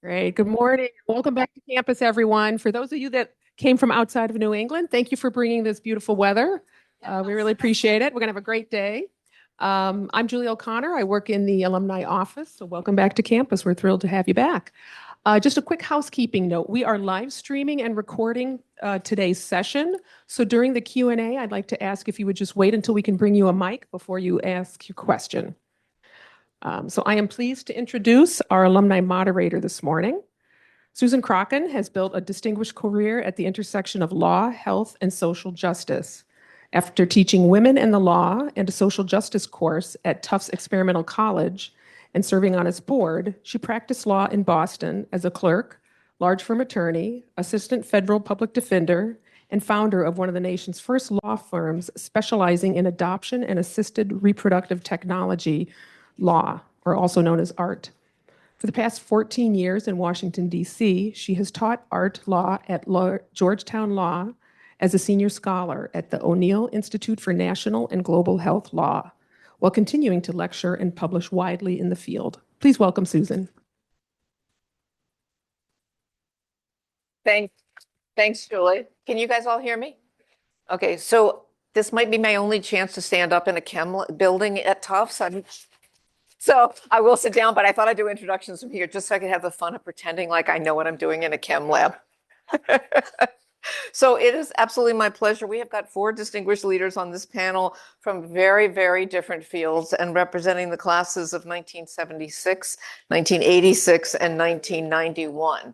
Great. Good morning. Welcome back to campus, everyone. For those of you that came from outside of New England, thank you for bringing this beautiful weather. We really appreciate it. We're going to have a great day. I'm Julie O'Connor. I work in the Alumni office. So welcome back to campus. We're thrilled to have you back. Just a quick housekeeping note. We are live streaming and recording today's session. So during the Q&A, I'd like to ask if you would just wait until we can bring you a mic before you ask your question. So I am pleased to introduce our alumni moderator this morning. Susan Crocken has built a distinguished career at the intersection of law, health, and social justice. After teaching women in the law and a social justice course at Tufts Experimental College and serving on its board, she practiced law in Boston as a clerk, large firm attorney, assistant federal public defender, and founder of one of the nation's first law firms specializing in adoption and assisted reproductive technology law, or also known as ART. For the past 14 years in Washington, D.C., she has taught art law at Georgetown Law as a senior scholar at the O'Neill Institute for National and Global Health Law, while continuing to lecture and publish widely in the field. Please welcome Susan. Thanks, Julie. Can you guys all hear me? Okay, so this might be my only chance to stand up in a chem building at Tufts. So I will sit down, but I thought I'd do introductions from here just so I could have the fun of pretending like I know what I'm doing in a chem lab. So it is absolutely my pleasure. We have got 4 distinguished leaders on this panel from very, very different fields and representing the classes of 1976, 1986, and 1991.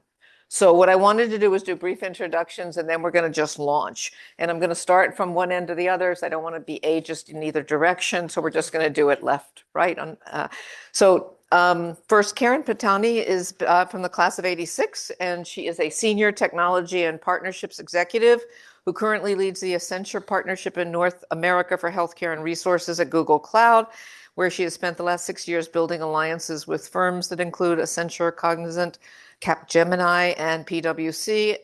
So what I wanted to do was do brief introductions, and then we're going to just launch. And I'm going to start from one end to the others. I don't want to be ageist in either direction, so we're just going to do it left, right. First, Karen Patani is from the class of 86, and she is a senior technology and partnerships executive who currently leads the Accenture Partnership in North America for Healthcare and Resources at Google Cloud, where she has spent the last 6 years building alliances with firms that include Accenture, Cognizant, Capgemini, and PwC.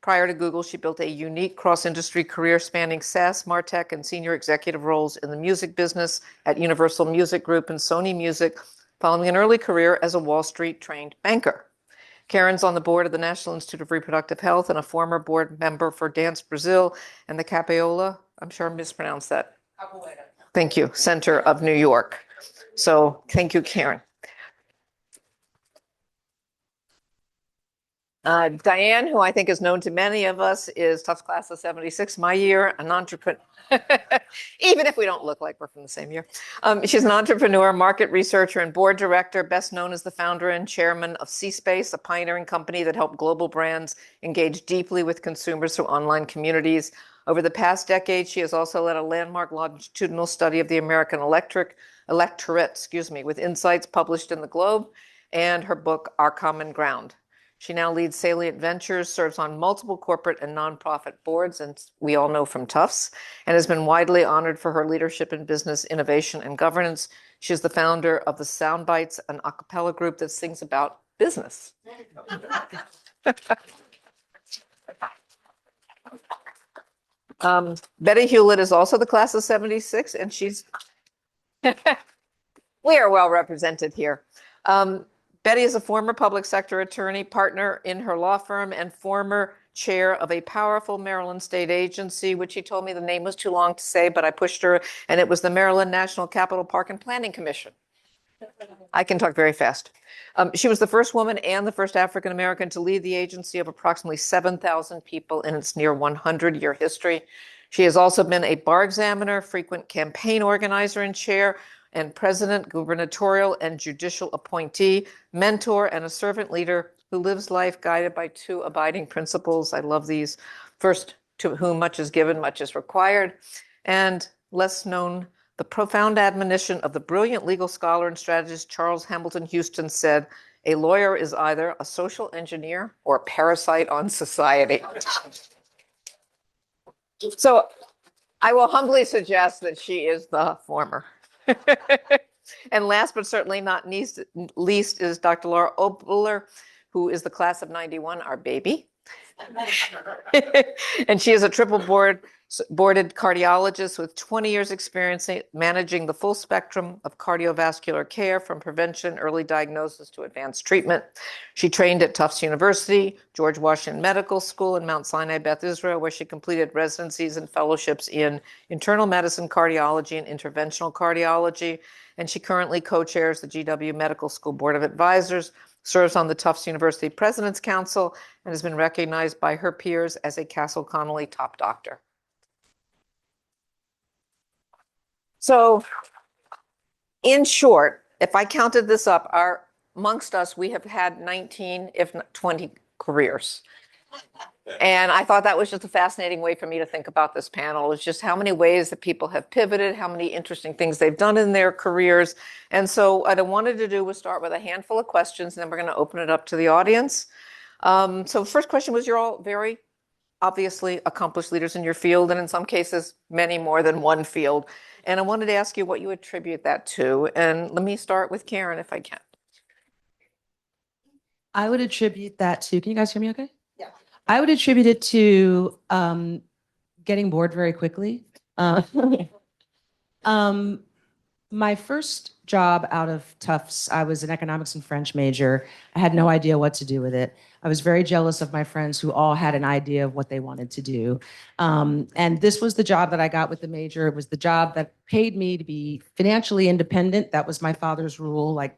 Prior to Google, she built a unique cross-industry career spanning SaaS, MarTech, and senior executive roles in the music business at Universal Music Group and Sony Music, following an early career as a Wall Street-trained banker. Karen's on the board of the National Institute of Reproductive Health and a former board member for Dance Brazil and the Capoeira, I'm sure I mispronounced that. Capoeira. Thank you, Center of New York. So thank you, Karen. Diane, who I think is known to many of us, is Tufts class of 76, my year, an entrepreneur, even if we don't look like we're from the same year. She's an entrepreneur, market researcher, and board director, best known as the founder and chairman of C-Space, a pioneering company that helped global brands engage deeply with consumers through online communities. Over the past decade, she has also led a landmark longitudinal study of the American electorate, with insights published in the Globe, and her book, Our Common Ground. She now leads Salient Ventures, serves on multiple corporate and nonprofit boards, and we all know from Tufts, and has been widely honored for her leadership in business, innovation, and governance. She is the founder of the Soundbites, an a cappella group that sings about business. Betty Hewlett is also the class of 76, and she's we are well represented here. Betty is a former public sector attorney, partner in her law firm, and former chair of a powerful Maryland state agency, which she told me the name was too long to say, but I pushed her, and it was the Maryland National Capital Park and Planning Commission. I can talk very fast. She was the first woman and the first African-American to lead the agency of approximately 7,000 people in its near 100-year history. She has also been a bar examiner, frequent campaign organizer and chair, and president, gubernatorial, and judicial appointee, mentor, and a servant leader who lives life guided by 2 abiding principles. I love these. First, to whom much is given, much is required. And less known, the profound admonition of the brilliant legal scholar and strategist Charles Hamilton Houston said, "A lawyer is either a social engineer or a parasite on society." So I will humbly suggest that she is the former. And last but certainly not least is Dr. Laura Obler, who is the class of 91, our baby. And she is a triple board boarded cardiologist with 20 years experience managing the full spectrum of cardiovascular care from prevention, early diagnosis to advanced treatment. She trained at Tufts University, George Washington Medical School, and Mount Sinai Beth Israel, where she completed residencies and fellowships in internal medicine, cardiology, and interventional cardiology. And she currently co-chairs the GW Medical School Board of Advisors, serves on the Tufts University President's Council, and has been recognized by her peers as a Castle Connolly top doctor. So in short, if I counted this up, amongst us, we have had 19, if not 20 careers. And I thought that was just a fascinating way for me to think about this panel, is just how many ways that people have pivoted, how many interesting things they've done in their careers. And so what I wanted to do was start with a handful of questions, and then we're going to open it up to the audience. So the first question was, you're all very obviously accomplished leaders in your field, and in some cases, many more than one field. And I wanted to ask you what you attribute that to. And let me start with Karen, if I can. I would attribute that to, can you guys hear me okay? Yeah. I would attribute it to getting bored very quickly. My first job out of Tufts, I was an economics and French major. I had no idea what to do with it. I was very jealous of my friends who all had an idea of what they wanted to do. And this was the job that I got with the major. It was the job that paid me to be financially independent. That was my father's rule, like,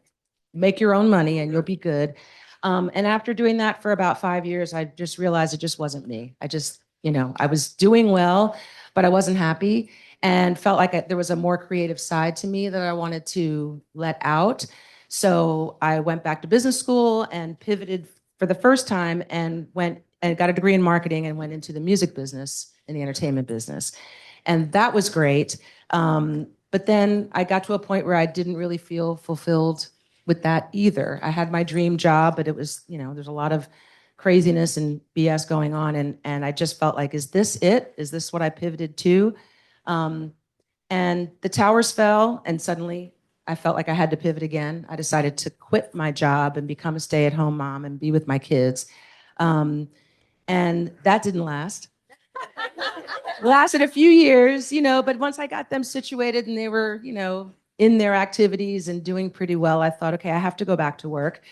make your own money and you'll be good. And after doing that for about 5 years, I just realized it just wasn't me. I was doing well, but I wasn't happy, and felt like there was a more creative side to me that I wanted to let out. So I went back to business school and pivoted for the first time and went and got a degree in marketing and went into the music business and the entertainment business. And that was great. But then I got to a point where I didn't really feel fulfilled with that either. I had my dream job, but it was, there's a lot of craziness and BS going on. And I just felt like, is this it? Is this what I pivoted to? And the towers fell, and suddenly I felt like I had to pivot again. I decided to quit my job and become a stay-at-home mom and be with my kids. And that didn't last. Lasted a few years, but once I got them situated and they were, in their activities and doing pretty well, I thought, okay, I have to go back to work.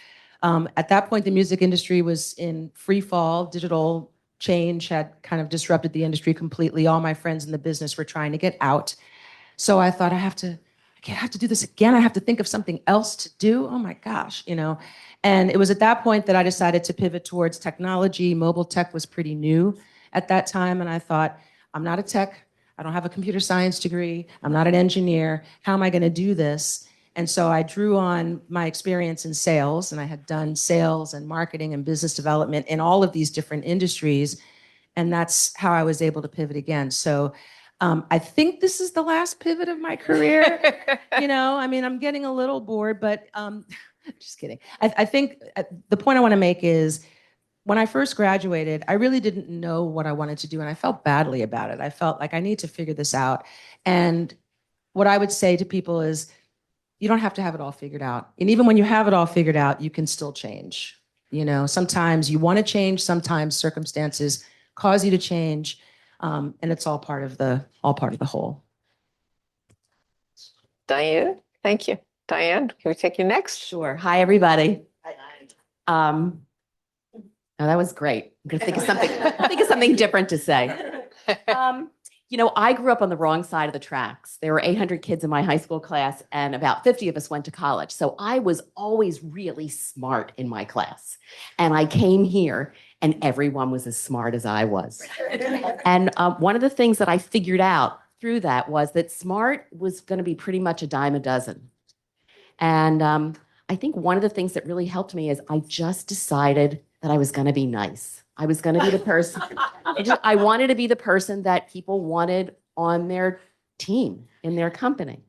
At that point, the music industry was in free fall. Digital change had kind of disrupted the industry completely. All my friends in the business were trying to get out. So I thought, I have to do this again. I have to think of something else to do. Oh my gosh, And it was at that point that I decided to pivot towards technology. Mobile tech was pretty new at that time. And I thought, I'm not a tech. I don't have a computer science degree. I'm not an engineer. How am I going to do this? And so I drew on my experience in sales, and I had done sales and marketing and business development in all of these different industries. And that's how I was able to pivot again. So I think this is the last pivot of my career. I'm getting a little bored, but just kidding. I think the point I want to make is, when I first graduated, I really didn't know what I wanted to do, and I felt badly about it. I felt like I need to figure this out. And what I would say to people is, you don't have to have it all figured out. And even when you have it all figured out, you can still change. Sometimes you want to change, sometimes circumstances cause you to change, and it's all part of the whole. Diane, thank you. Diane, can we take you next? Sure. Hi, everybody. Oh, that was great. I'm going to think of something different to say. I grew up on the wrong side of the tracks. There were 800 kids in my high school class, and about 50 of us went to college. So I was always really smart in my class. And I came here, and everyone was as smart as I was. And one of the things that I figured out through that was that smart was going to be pretty much a dime a dozen. And I think one of the things that really helped me is I just decided that I was going to be nice. I was going to be the person. I wanted to be the person that people wanted on their team, in their company.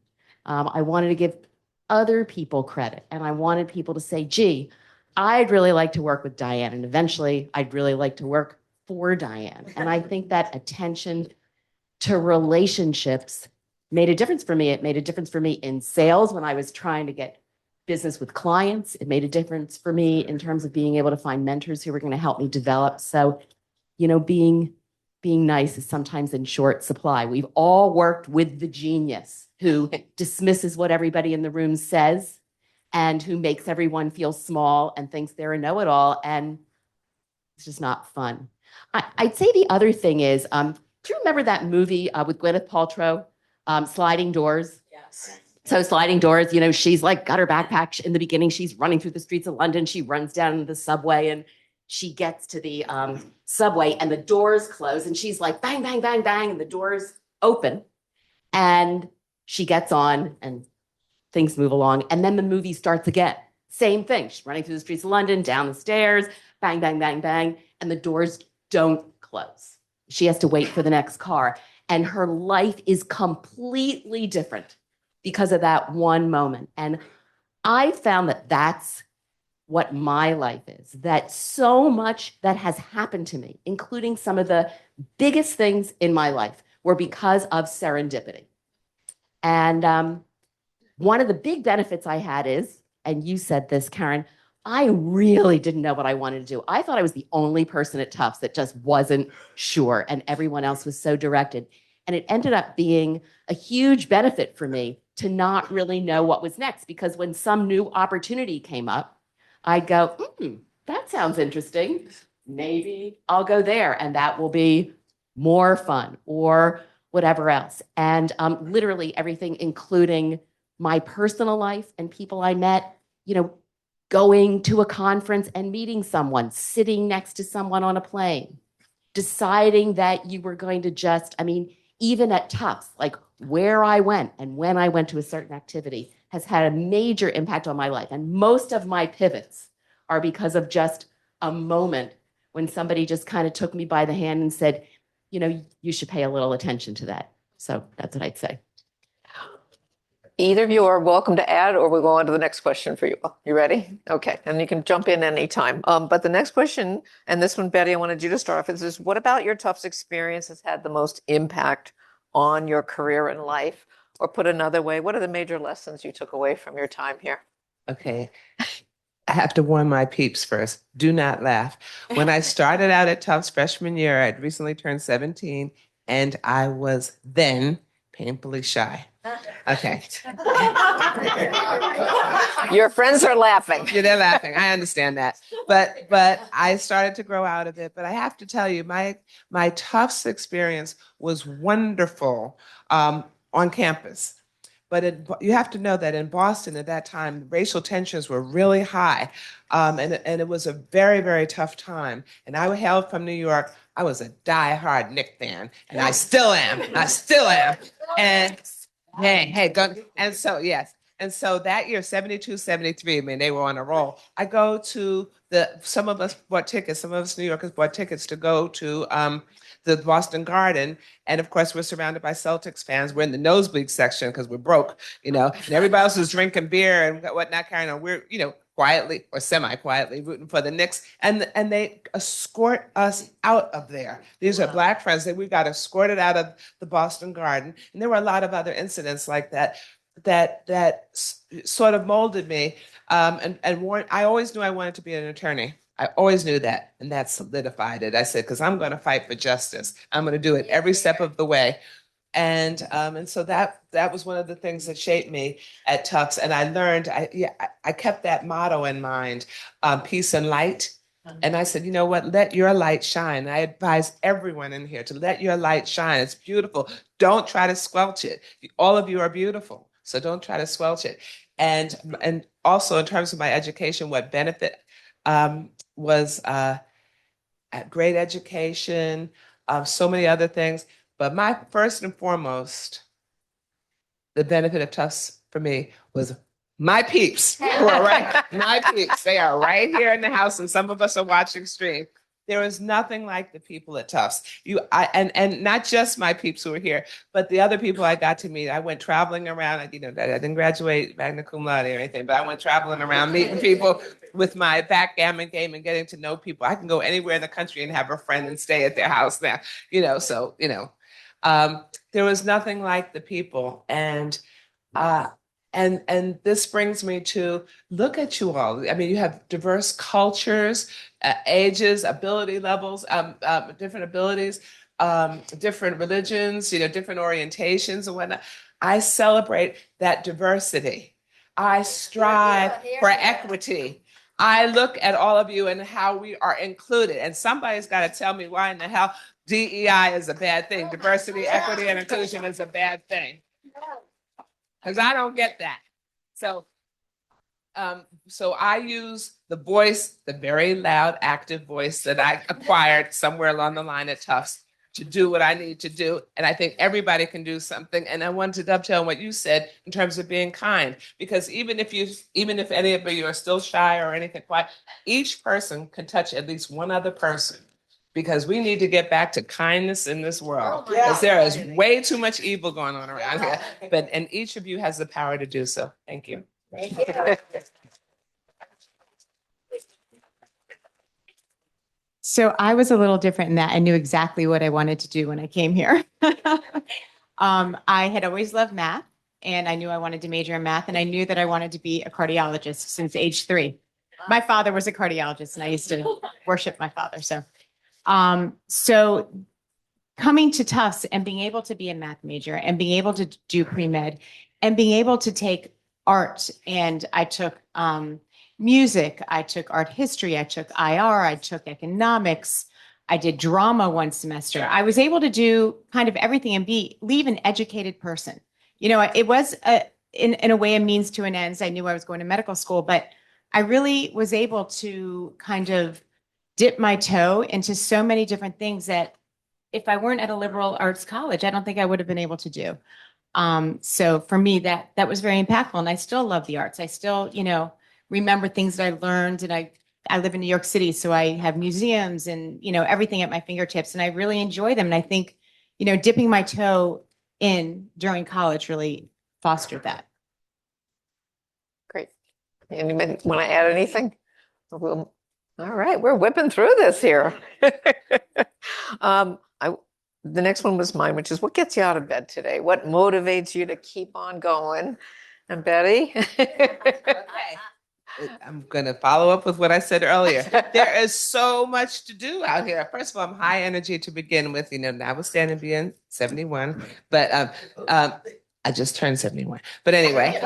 I wanted to give other people credit. And I wanted people to say, gee, I'd really like to work with Diane. And eventually, I'd really like to work for Diane. And I think that attention to relationships made a difference for me. It made a difference for me in sales when I was trying to get business with clients. It made a difference for me in terms of being able to find mentors who were going to help me develop. So, being being nice is sometimes in short supply. We've all worked with the genius who dismisses what everybody in the room says and who makes everyone feel small and thinks they're a know-it-all, and it's just not fun. I'd say the other thing is, do you remember that movie with Gwyneth Paltrow, Sliding Doors? Yes. So Sliding Doors, you know, she's like got her backpack in the beginning. She's running through the streets of London. She runs down the subway and she gets to the subway and the doors close and she's like, bang, bang, bang, bang. And the doors open and she gets on and things move along. And then the movie starts again. Same thing. She's running through the streets of London, down the stairs, bang, bang, bang, bang. And the doors don't close. She has to wait for the next car. And her life is completely different because of that one moment. And I found that that's what my life is, that so much that has happened to me, including some of the biggest things in my life, were because of serendipity. And one of the big benefits I had is, and you said this, Karen, I really didn't know what I wanted to do. I thought I was the only person at Tufts that just wasn't sure, and everyone else was so directed. And it ended up being a huge benefit for me to not really know what was next, because when some new opportunity came up, I'd go, that sounds interesting. Maybe I'll go there and that will be more fun or whatever else. And literally everything, including my personal life and people I met, you know, going to a conference and meeting someone, sitting next to someone on a plane, deciding that you were going to just, I mean, even at Tufts, like where I went and when I went to a certain activity has had a major impact on my life. And most of my pivots are because of just a moment when somebody just kind of took me by the hand and said, you know, you should pay a little attention to that. So that's what I'd say. Either of you are welcome to add, or we'll go on to the next question for you. You ready? Okay, and you can jump in anytime. But the next question, and this one, Betty, I wanted you to start off with, is what about your Tufts experience has had the most impact on your career and life? Or put another way, what are the major lessons you took away from your time here? Okay. I have to warn my peeps first. Do not laugh. When I started out at Tufts freshman year, I'd recently turned 17, and I was then painfully shy. Okay. Your friends are laughing. Yeah, they're laughing. I understand that. But I started to grow out of it. But I have to tell you, my Tufts experience was wonderful on campus. But you have to know that in Boston at that time, racial tensions were really high. And it was a very, very tough time. And I hailed from New York. I was a diehard Knick fan, and I still am. I still am. And hey, go. And so, yes. And so that year, 72, 73, I mean, they were on a roll. I go to some of us bought tickets, some of us New Yorkers bought tickets to go to the Boston Garden. And of course, we're surrounded by Celtics fans. We're in the nosebleed section because we're broke, you know, and everybody else is drinking beer and whatnot, carrying on. We're, you know, quietly or semi-quietly rooting for the Knicks. And they escort us out of there. These are Black friends that we got escorted out of the Boston Garden. And there were a lot of other incidents like that sort of molded me. I always knew I wanted to be an attorney. I always knew that, and that solidified it. I said, because I'm going to fight for justice. I'm going to do it every step of the way. And so that was one of the things that shaped me at Tufts. And I learned, I kept that motto in mind, peace and light. And I said, you know what, let your light shine. I advise everyone in here to let your light shine. It's beautiful. Don't try to squelch it. All of you are beautiful. So don't try to squelch it. And also in terms of my education, what benefit was great education, so many other things. But my first and foremost, the benefit of Tufts for me was my peeps who are right. My peeps, they are right here in the house, and some of us are watching stream. There is nothing like the people at Tufts. And not just my peeps who were here, but the other people I got to meet. I went traveling around. I didn't graduate magna cum laude or anything, but I went traveling around meeting people with my backgammon game and getting to know people. I can go anywhere in the country and have a friend and stay at their house now. There was nothing like the people. And this brings me to look at you all. I mean, you have diverse cultures, ages, ability levels, different abilities, different religions, different orientations and whatnot. I celebrate that diversity. I strive for equity. I look at all of you and how we are included. And somebody's got to tell me why in the hell DEI is a bad thing. Diversity, equity, and inclusion is a bad thing. Because I don't get that. So I use the voice, the very loud, active voice that I acquired somewhere along the line at Tufts to do what I need to do. And I think everybody can do something. And I wanted to dovetail on what you said in terms of being kind, because even if any of you are still shy or anything quiet, each person can touch at least one other person, because we need to get back to kindness in this world, because there is way too much evil going on around here. And each of you has the power to do so. Thank you. So I was a little different in that I knew exactly what I wanted to do when I came here. I had always loved math, and I knew I wanted to major in math, and I knew that I wanted to be a cardiologist since age 3. My father was a cardiologist, and I used to worship my father. So coming to Tufts and being able to be a math major and being able to do pre-med and being able to take art, and I took music, I took art history, I took IR, I took economics, I did drama one semester. I was able to do kind of everything and leave an educated person. It was in a way a means to an end. I knew I was going to medical school, but I really was able to kind of dip my toe into so many different things that if I weren't at a liberal arts college, I don't think I would have been able to do. So for me, that was very impactful, and I still love the arts. I still, remember things that I learned, and I live in New York City, so I have museums and, everything at my fingertips, and I really enjoy them. And I think, dipping my toe in during college really fostered that. Great. Anybody want to add anything? All right, we're whipping through this here. The next one was mine, which is what gets you out of bed today? What motivates you to keep on going? And Betty? I'm going to follow up with what I said earlier. There is so much to do out here. First of all, I'm high energy to begin with, notwithstanding being 71, but I just turned 71. But anyway,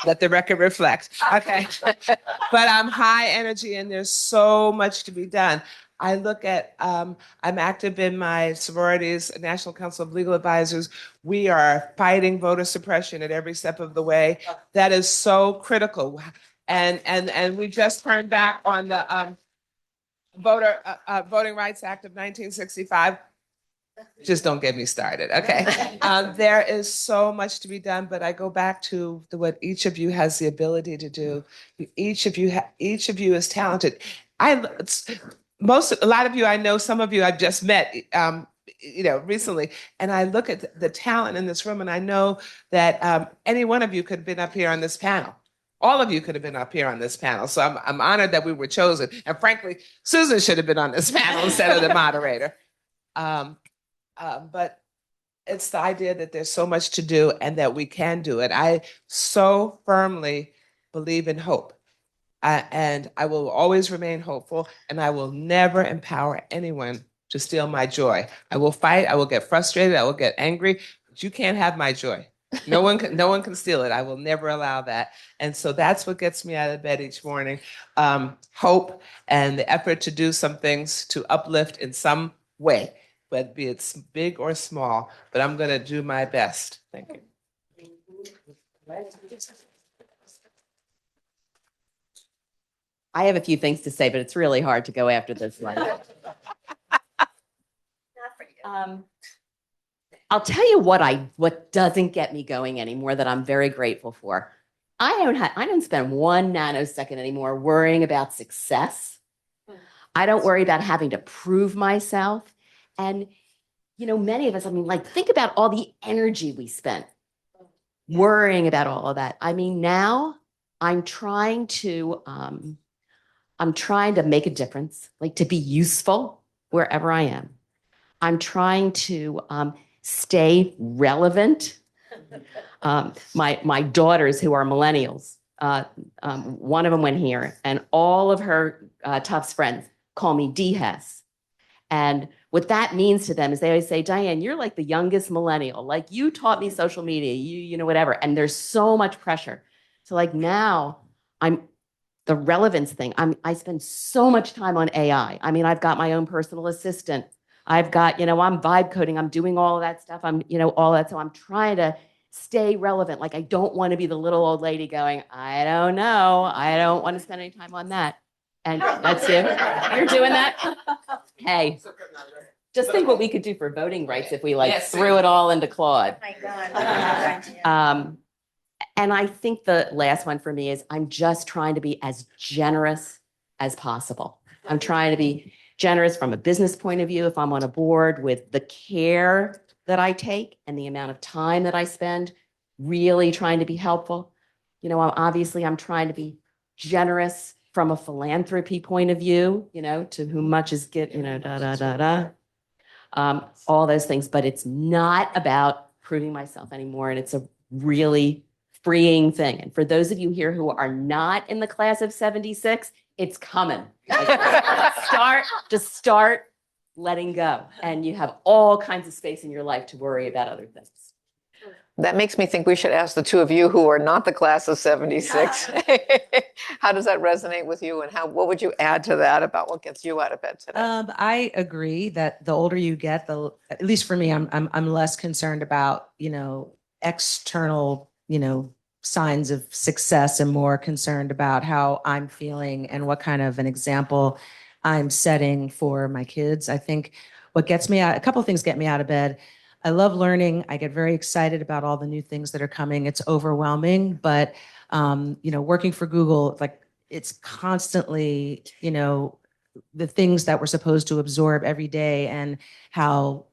let the record reflect. Okay. But I'm high energy, and there's so much to be done. I look at, I'm active in my sororities, National Council of Legal Advisors. We are fighting voter suppression at every step of the way. That is so critical. And we just turned back on the Voting Rights Act of 1965. Just don't get me started, okay? There is so much to be done, but I go back to what each of you has the ability to do. Each of you is talented. A lot of you I know, some of you I've just met, recently, and I look at the talent in this room, and I know that any one of you could have been up here on this panel. All of you could have been up here on this panel. So I'm honored that we were chosen. And frankly, Susan should have been on this panel instead of the moderator. But it's the idea that there's so much to do and that we can do it. I so firmly believe in hope. And I will always remain hopeful, and I will never empower anyone to steal my joy. I will fight, I will get frustrated, I will get angry, but you can't have my joy. No one can steal it. I will never allow that. And so that's what gets me out of bed each morning. Hope and the effort to do some things to uplift in some way, whether be it big or small, but I'm going to do my best. Thank you. I have a few things to say, but it's really hard to go after this one. I'll tell you what doesn't get me going anymore that I'm very grateful for. I don't spend 1 nanosecond anymore worrying about success. I don't worry about having to prove myself. And, many of us, think about all the energy we spent worrying about all of that. Now I'm trying to make a difference, to be useful wherever I am. I'm trying to stay relevant. My daughters, who are millennials, one of them went here, and all of her Tufts friends call me D-Hess. And what that means to them is they always say, Diane, you're like the youngest millennial. Like you taught me social media, you know, whatever. And there's so much pressure. So like now the relevance thing. I spend so much time on AI. I mean, I've got my own personal assistant. I've got, you know, I'm vibe coding. I'm doing all of that stuff. I'm, you know, all that. So I'm trying to stay relevant. Like I don't want to be the little old lady going, I don't know. I don't want to spend any time on that. And that's you. You're doing that. Hey, just think what we could do for voting rights if we like threw it all into Claude. Oh my God. And I think the last one for me is I'm just trying to be as generous as possible. I'm trying to be generous from a business point of view. If I'm on a board, with the care that I take and the amount of time that I spend really trying to be helpful. You know, I'm trying to be generous from a philanthropy point of view, you know, to whom much is you know, all those things. But it's not about proving myself anymore. And it's a really freeing thing. And for those of you here who are not in the class of 76, it's coming. Start letting go. And you have all kinds of space in your life to worry about other things. That makes me think we should ask the two of you who are not the class of 76. How does that resonate with you, and what would you add to that about what gets you out of bed today? I agree that the older you get, at least for me, I'm less concerned about, you know, external, you know, signs of success and more concerned about how I'm feeling and what kind of an example I'm setting for my kids. I think what gets me out, a couple of things get me out of bed. I love learning. I get very excited about all the new things that are coming. It's overwhelming, but you know, working for Google, like it's constantly, you know, the things that we're supposed to absorb every day and how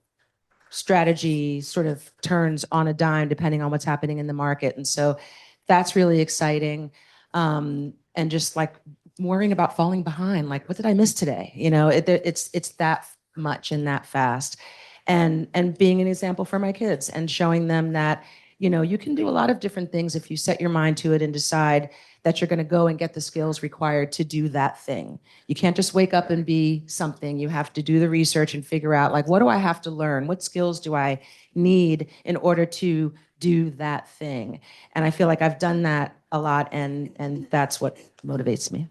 strategy sort of turns on a dime depending on what's happening in the market. And so that's really exciting. And just like worrying about falling behind, like, what did I miss today? You know, it's that much and that fast. And being an example for my kids and showing them that, you know, you can do a lot of different things if you set your mind to it and decide that you're going to go and get the skills required to do that thing. You can't just wake up and be something. You have to do the research and figure out, like, what do I have to learn? What skills do I need in order to do that thing? And I feel like I've done that a lot, and that's what motivates me.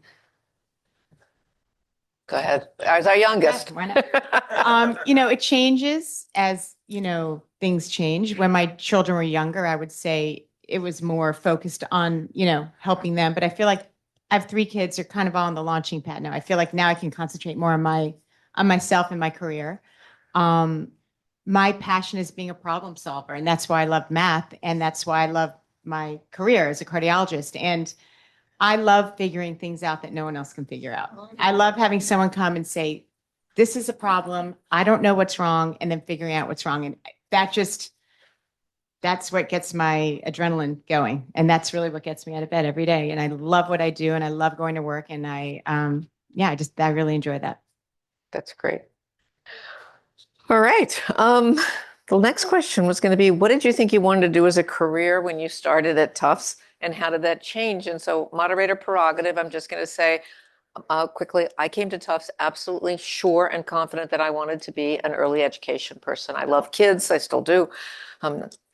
Go ahead. As our youngest. Why not? You know, it changes as, you know, things change. When my children were younger, I would say it was more focused on, you know, helping them. But I feel like I have 3 kids. They're kind of all on the launching pad now. I feel like now I can concentrate more on myself and my career. My passion is being a problem solver, and that's why I love math, and that's why I love my career as a cardiologist. And I love figuring things out that no one else can figure out. I love having someone come and say, this is a problem. I don't know what's wrong. And then figuring out what's wrong. And that's what gets my adrenaline going. And that's really what gets me out of bed every day. And I love what I do, and I love going to work. And I really enjoy that. That's great. All right. The next question was going to be, what did you think you wanted to do as a career when you started at Tufts? And how did that change? And so, moderator prerogative, I'm just going to say quickly, I came to Tufts absolutely sure and confident that I wanted to be an early education person. I love kids. I still do.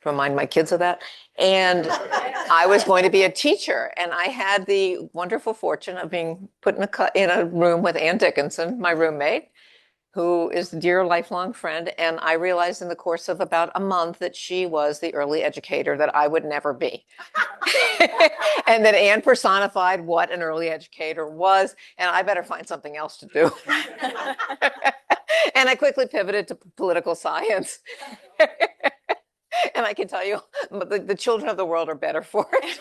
Remind my kids of that. And I was going to be a teacher. And I had the wonderful fortune of being put in a room with Ann Dickinson, my roommate, who is a dear lifelong friend. And I realized in the course of about a month that she was the early educator that I would never be. And that Anne personified what an early educator was, and I better find something else to do. And I quickly pivoted to political science. And I can tell you, the children of the world are better for it.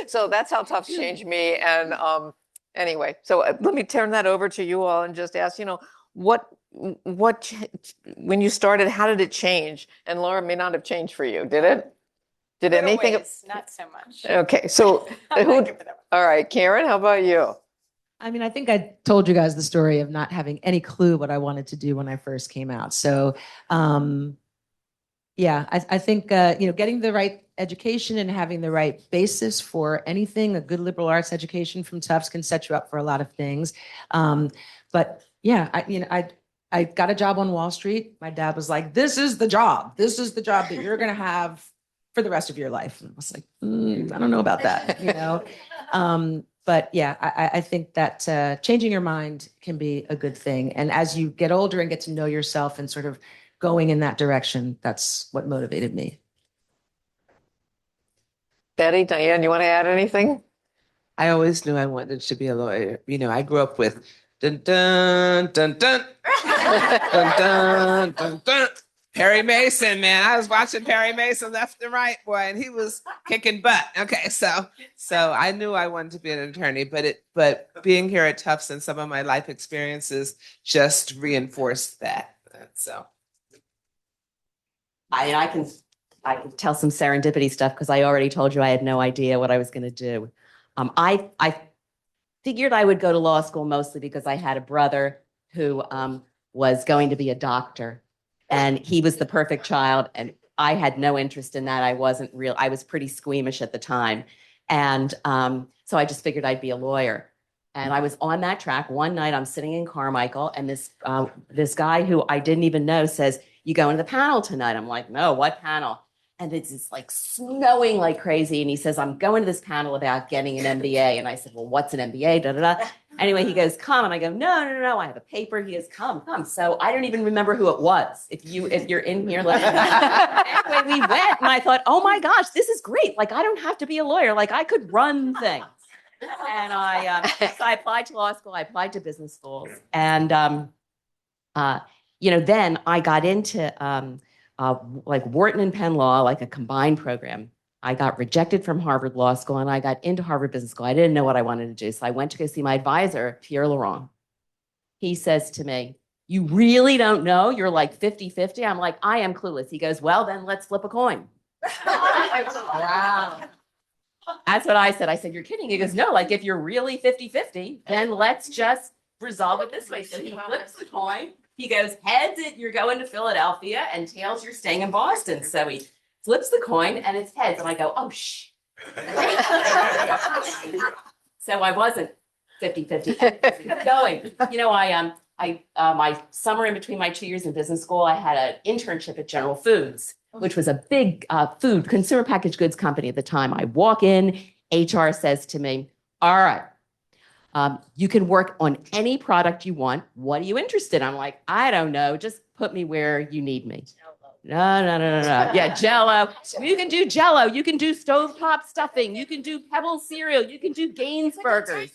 So that's how Tufts changed me. And anyway, so let me turn that over to you all and just ask, you know, what when you started, how did it change? And Laura, may not have changed for you, did it? Did anything? Not so much. Okay, so all right, Karen, how about you? I mean, I think I told you guys the story of not having any clue what I wanted to do when I first came out. So, yeah, I think, you know, getting the right education and having the right basis for anything. A good liberal arts education from Tufts can set you up for a lot of things. But yeah, I got a job on Wall Street. My dad was like, this is the job. This is the job that you're going to have for the rest of your life. And I was like, I don't know about that, you know? But yeah, I think that changing your mind can be a good thing. And as you get older and get to know yourself and sort of going in that direction, that's what motivated me. Betty, Diane, you want to add anything? I always knew I wanted to be a lawyer. You know, I grew up with dun dun dun dun dun dun dun dun. Perry Mason, man. I was watching Perry Mason left and right, boy, and he was kicking butt. Okay, so I knew I wanted to be an attorney, but being here at Tufts and some of my life experiences just reinforced that. So I can tell some serendipity stuff because I already told you I had no idea what I was going to do. I figured I would go to law school mostly because I had a brother who was going to be a doctor, and he was the perfect child, and I had no interest in that. I was pretty squeamish at the time, and so I just figured I'd be a lawyer. And I was on that track. One night I'm sitting in Carmichael, and this guy who I didn't even know says, "You going to the panel tonight?" I'm like, "No, what panel?" And it's just like snowing like crazy. And he says, "I'm going to this panel about getting an MBA." And I said, "Well, what's an MBA? Da, da, da." Anyway, he goes, "Come." And I go, no, I have a paper. He goes, come. So I don't even remember who it was. If you're in here, let me know. Anyway, we went, and I thought, oh my gosh, this is great. Like, I don't have to be a lawyer. Like, I could run things. And so I applied to law school. I applied to business schools. And, then I got into like Wharton and Penn Law, like a combined program. I got rejected from Harvard Law School, and I got into Harvard Business School. I didn't know what I wanted to do. So I went to go see my advisor, Pierre Laurent. He says to me, "You really don't know? You're like 50-50. I'm like, "I am clueless." He goes, "Well, then let's flip a coin." Wow. That's what I said. I said, "You're kidding." He goes, "No, like if you're really 50-50, then let's just resolve it this way." So he flips the coin. He goes, "Heads, you're going to Philadelphia, and tails, you're staying in Boston." So he flips the coin, and it's heads. And I go, "Oh, shh." So I wasn't 50-50. Kept going. My summer in between my 2 years in business school, I had an internship at General Foods, which was a big food consumer packaged goods company at the time. I walk in, HR says to me, "All right, you can work on any product you want. What are you interested in?" I'm like, "I don't know. Just put me where you need me." No. Yeah, Jell-O. You can do Jell-O. You can do stovetop stuffing. You can do Pebble cereal. You can do Gaines burgers.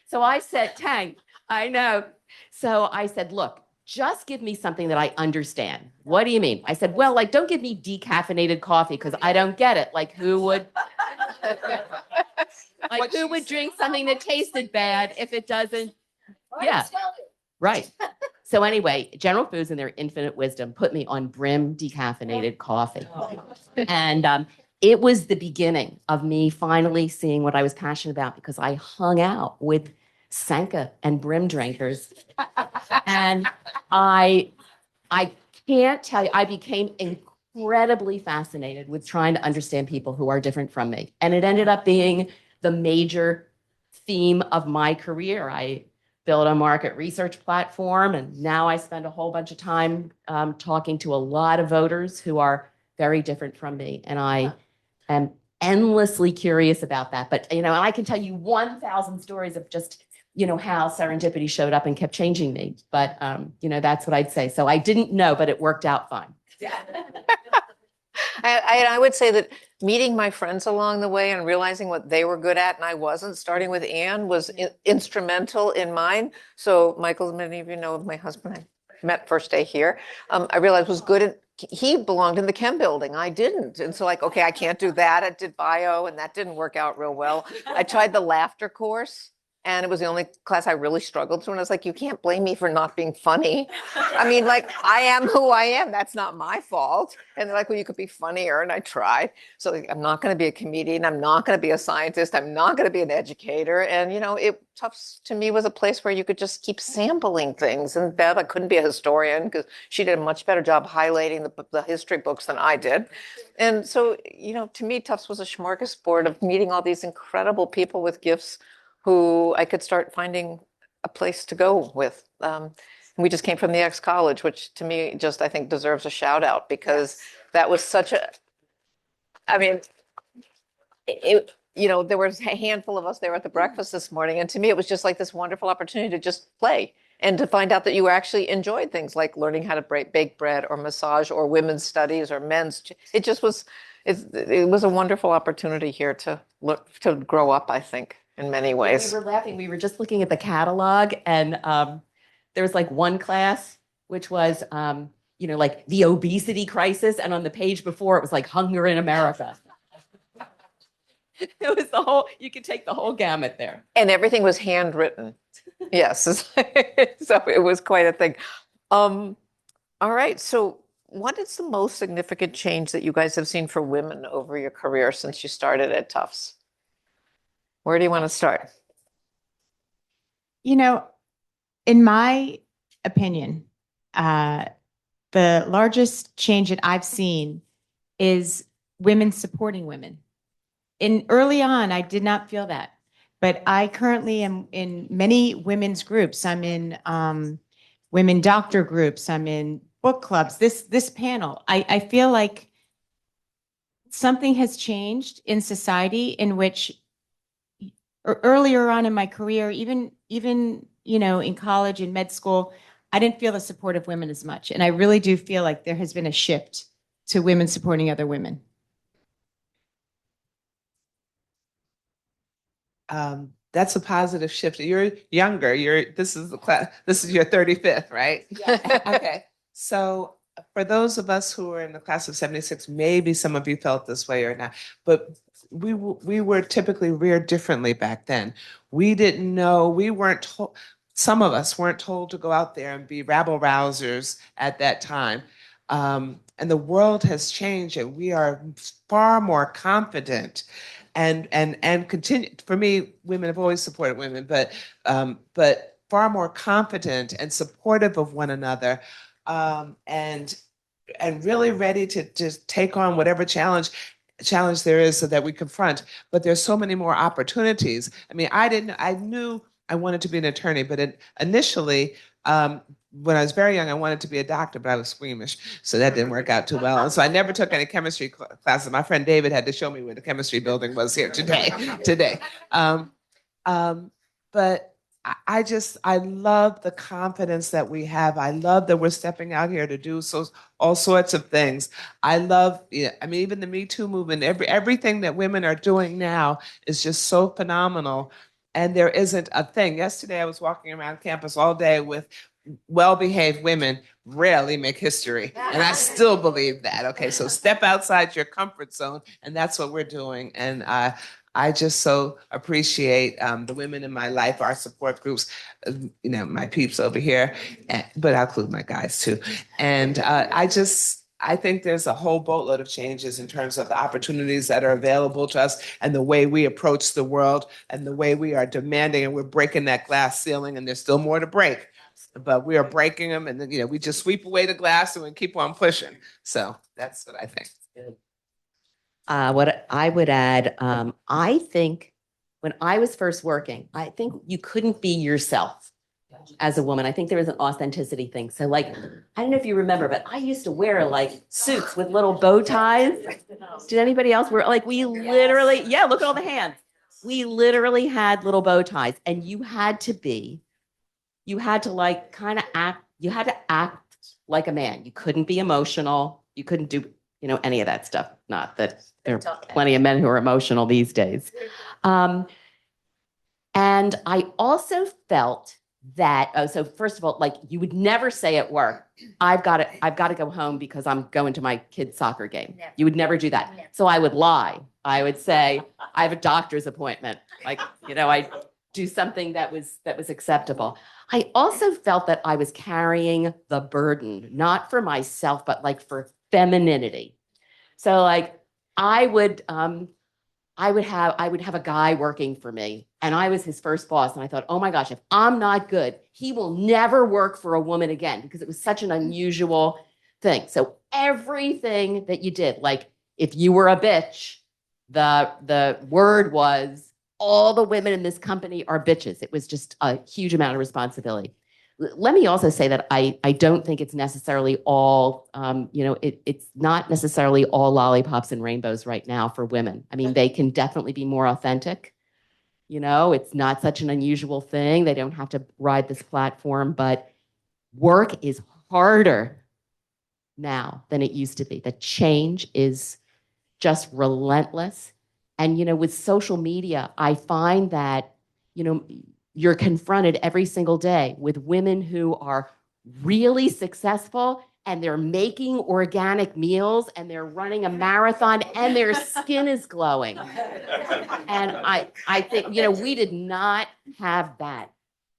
So I said, Tang, I know. So I said, "Look, just give me something that I understand." "What do you mean?" I said, "Well, like, don't give me decaffeinated coffee because I don't get it. Like, who would drink something that tasted bad if it doesn't?" Yeah, right. So anyway, General Foods in their infinite wisdom put me on Brim decaffeinated coffee. And it was the beginning of me finally seeing what I was passionate about, because I hung out with Sanka and Brim drinkers. And I can't tell you, I became incredibly fascinated with trying to understand people who are different from me. And it ended up being the major theme of my career. I built a market research platform, and now I spend a whole bunch of time talking to a lot of voters who are very different from me. And I am endlessly curious about that. But, and I can tell you 1,000 stories of just, how serendipity showed up and kept changing me. But, that's what I'd say. So I didn't know, but it worked out fine. I would say that meeting my friends along the way and realizing what they were good at and I wasn't, starting with Anne, was instrumental in mine. So Michael, many of you know, my husband, I met first day here, I realized was good at, he belonged in the chem building. I didn't. And so okay, I can't do that. I did bio and that didn't work out real well. I tried the laughter course. And it was the only class I really struggled through. And I was like, you can't blame me for not being funny. I mean, like, I am who I am. That's not my fault. And they're like, well, you could be funnier. And I tried. So like, I'm not going to be a comedian. I'm not going to be a scientist. I'm not going to be an educator. And, you know, Tufts to me was a place where you could just keep sampling things. And Bev, I couldn't be a historian because she did a much better job highlighting the history books than I did. And so, you know, to me, Tufts was a smorgasbord of meeting all these incredible people with gifts who I could start finding a place to go with. And we just came from the ex-college, which to me just, I think, deserves a shout out because that was such a, I mean, you know, there was a handful of us there at the breakfast this morning. And to me, it was just like this wonderful opportunity to just play and to find out that you actually enjoyed things like learning how to bake bread or massage or women's studies or men's. It just was, it was a wonderful opportunity here to grow up, I think, in many ways. We were laughing. We were just looking at the catalog, and there was like one class which was, you know, like the obesity crisis, and on the page before it was like hunger in America. It was the whole. You could take the whole gamut there, and everything was handwritten. Yes, so it was quite a thing. All right. So, what is the most significant change that you guys have seen for women over your career since you started at Tufts? Where do you want to start? You know, in my opinion, the largest change that I've seen is women supporting women. Early on, I did not feel that, but I currently am in many women's groups. I'm in women doctor groups. I'm in book clubs. This panel, I feel like something has changed in society in which earlier on in my career, even you know, in college and med school, I didn't feel the support of women as much. And I really do feel like there has been a shift to women supporting other women. That's a positive shift. You're younger. This is your 35th, right? Yeah. Okay. So for those of us who are in the class of 76, maybe some of you felt this way or not, but we were typically reared differently back then. We didn't know, we weren't told, some of us weren't told to go out there and be rabble rousers at that time. And the world has changed and we are far more confident and continue. For me, women have always supported women, but far more confident and supportive of one another, and really ready to just take on whatever challenge there is so that we confront. But there's so many more opportunities. I mean, I knew I wanted to be an attorney, but initially, when I was very young, I wanted to be a doctor, but I was squeamish, so that didn't work out too well. And so I never took any chemistry classes. My friend David had to show me where the chemistry building was here today. But I love the confidence that we have. I love that we're stepping out here to do all sorts of things. I love, I mean, even the Me Too movement, everything that women are doing now is just so phenomenal. And there isn't a thing. Yesterday, I was walking around campus all day with well-behaved women rarely make history. And I still believe that. Okay, so step outside your comfort zone. And that's what we're doing. And I just so appreciate the women in my life, our support groups, my peeps over here, but I'll include my guys too. And I think there's a whole boatload of changes in terms of the opportunities that are available to us and the way we approach the world and the way we are demanding, and we're breaking that glass ceiling, and there's still more to break, but we are breaking them, and then, we just sweep away the glass and we keep on pushing. So that's what I think. What I would add, I think when I was first working, I think you couldn't be yourself as a woman. I think there was an authenticity thing. So like, I don't know if you remember, but I used to wear like suits with little bow ties. Did anybody else wear, like, we literally, yeah, look at all the hands. We literally had little bow ties, and you had to like kind of act, you had to act like a man. You couldn't be emotional. You couldn't do, any of that stuff. Not that there are plenty of men who are emotional these days. And I also felt that, so first of all, like, you would never say at work, I've got to go home because I'm going to my kid's soccer game. Never. You would never do that. So I would lie. I would say, I have a doctor's appointment. Like, do something that was acceptable. I also felt that I was carrying the burden, not for myself, but like for femininity. So like I would have a guy working for me and I was his first boss. And I thought, oh my gosh, if I'm not good, he will never work for a woman again because it was such an unusual thing. So everything that you did, like if you were a bitch, the word was all the women in this company are bitches. It was just a huge amount of responsibility. Let me also say that I don't think it's necessarily all, it's not necessarily all lollipops and rainbows right now for women. I mean, they can definitely be more authentic. It's not such an unusual thing. They don't have to ride this platform, but work is harder now than it used to be. The change is just relentless. And, with social media, I find that, you're confronted every single day with women who are really successful and they're making organic meals and they're running a marathon and their skin is glowing. And I think, we did not have that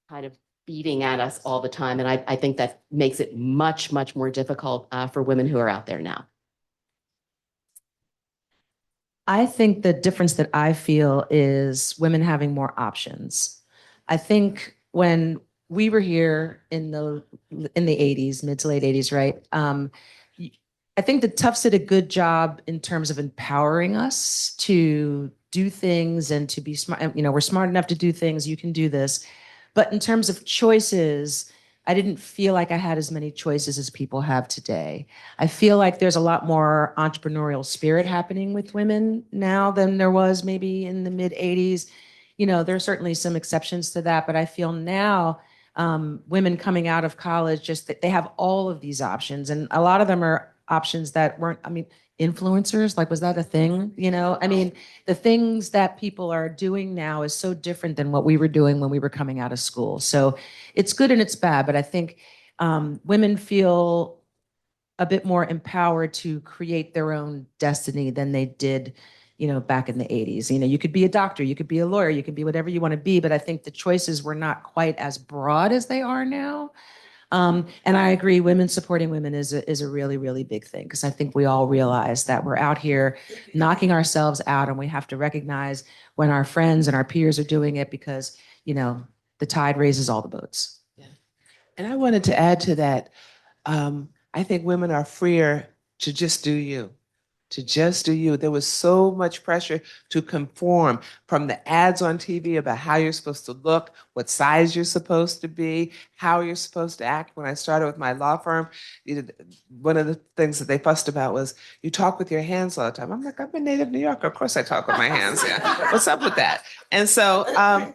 kind of beating at us all the time. And I think that makes it much, much more difficult for women who are out there now. I think the difference that I feel is women having more options. I think when we were here in the 80s, mid to late 80s, right? I think the Tufts did a good job in terms of empowering us to do things and to be smart. We're smart enough to do things. You can do this. But in terms of choices, I didn't feel like I had as many choices as people have today. I feel like there's a lot more entrepreneurial spirit happening with women now than there was maybe in the mid 80s. There are certainly some exceptions to that, but I feel now women coming out of college, just that they have all of these options. And a lot of them are options that weren't, influencers, like, was that a thing? The things that people are doing now is so different than what we were doing when we were coming out of school. So it's good and it's bad, but I think women feel a bit more empowered to create their own destiny than they did, back in the 80s. You could be a doctor, you could be a lawyer, you could be whatever you want to be, but I think the choices were not quite as broad as they are now. And I agree, women supporting women is a really, really big thing, because I think we all realize that we're out here knocking ourselves out, and we have to recognize when our friends and our peers are doing it, because, the tide raises all the boats. Yeah. And I wanted to add to that. I think women are freer to just do you. To just do you. There was so much pressure to conform, from the ads on TV about how you're supposed to look, what size you're supposed to be, how you're supposed to act. When I started with my law firm, one of the things that they fussed about was, you talk with your hands all the time. I'm like, I'm a native New Yorker. Of course I talk with my hands. Yeah. What's up with that? And so,